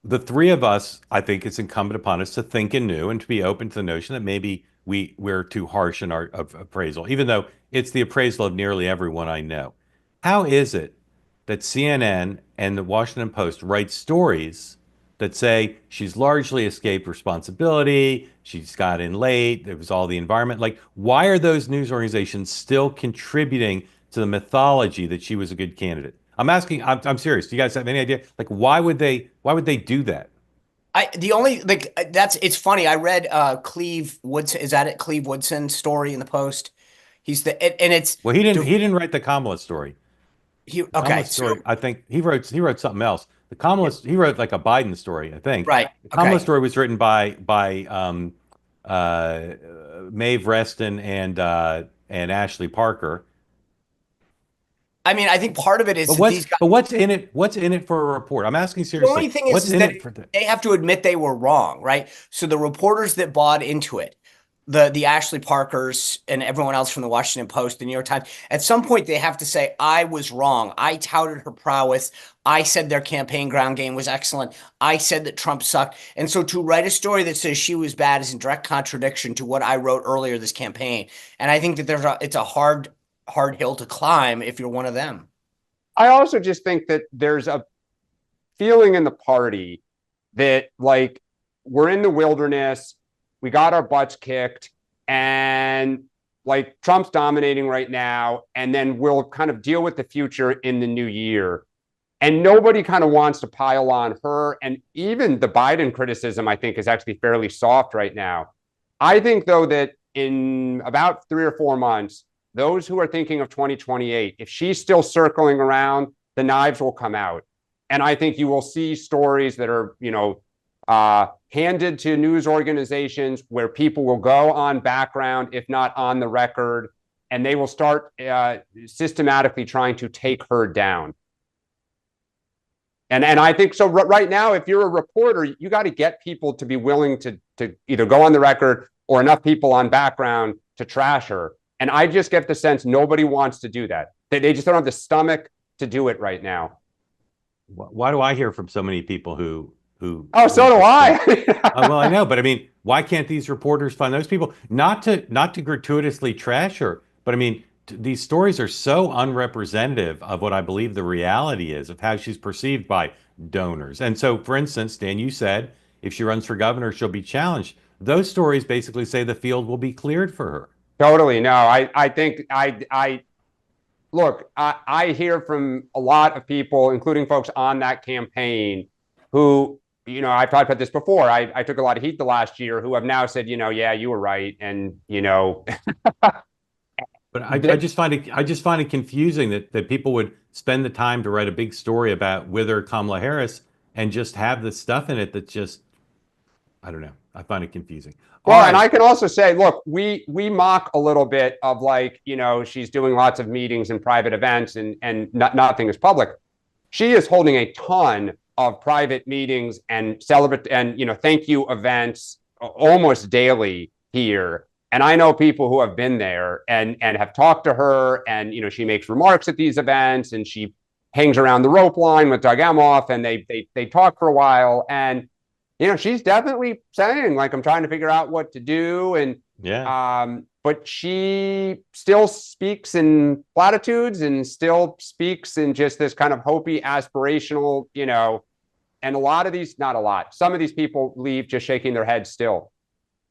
the three of us, I think it's incumbent upon us to think anew and to be open to the notion that maybe we're too harsh in our appraisal, even though it's the appraisal of nearly everyone I know. How is it that CNN and the Washington Post write stories that say she's largely escaped responsibility, she's got in late, it was all the environment? Like, why are those news organizations still contributing to the mythology that she was a good candidate? I'm asking, I'm serious. Do you guys have any idea? Like, why would they do that? The only like that's it's funny. I read Cleve Woodson, is that it? Cleve Woodson story in the Post. He's and it's Well, he didn't write the Kamala story. he The okay, Kamala so story, I think he wrote something else. He wrote like a Biden story, I think. right, The Kamala okay. story was written by uh, Maeve Reston and Ashley Parker. I mean, I think part of it is But that what's these guys, but what's in it? What's in it for a report? I'm asking the only seriously. thing What's is in that it for the? they have to admit they were wrong, right? So the reporters that bought into it, the Ashley Parkers and everyone else from the Washington Post, the New York Times, at some point they have to say, I was wrong. I touted her prowess. I said their campaign ground game was excellent. I said that Trump sucked. And so to write a story that says she was bad is in direct contradiction to what I wrote earlier this campaign. And I think that it's a hard hill to climb if you're one of them. I also just think that there's a feeling in the party that like we're in the wilderness, we got our butts kicked, and like Trump's dominating right now, and then we'll kind of deal with the future in the new year. And nobody kind of wants to pile on her. And even the Biden criticism, I think, is actually fairly soft right now. I think, though, that in about 3 or 4 months, those who are thinking of 2028, if she's still circling around, the knives will come out. And I think you will see stories that are, handed to news organizations where people will go on background, if not on the record, and they will start systematically trying to take her down. And I think so. Right now, if you're a reporter, you got to get people to be willing to either go on the record or enough people on background to trash her. And I just get the sense nobody wants to do that. They just don't have the stomach to do it right now. Why do I hear from so many people Oh, who so do just say, I. well, I know, but I mean, why can't these reporters find those people not to gratuitously trash her, but I mean, these stories are so unrepresentative of what I believe the reality is of how she's perceived by donors. And so, for instance, Dan, you said if she runs for governor, she'll be challenged. Those stories basically say the field will be cleared for her. Totally. No, I think I look, I hear from a lot of people, including folks on that campaign, who, I've talked about this before. I took a lot of heat the last year, who have now said, yeah, you were right. And, But I just find it confusing that people would spend the time to write a big story about whether Kamala Harris and just have the stuff in it that just I don't know. I find it confusing. All well, and right. I can also say, look, we mock a little bit of like, she's doing lots of meetings and private events and nothing is public. She is holding a ton of private meetings and celebrate and thank you events almost daily here. And I know people who have been there and have talked to her, and she makes remarks at these events, and she hangs around the rope line with Doug Emhoff, and they talk for a while. And she's definitely saying like, I'm trying to figure out what to do, and Yeah. but she still speaks in platitudes and still speaks in just this kind of hopey, aspirational, and a lot of these, not a lot, some of these people leave just shaking their heads still.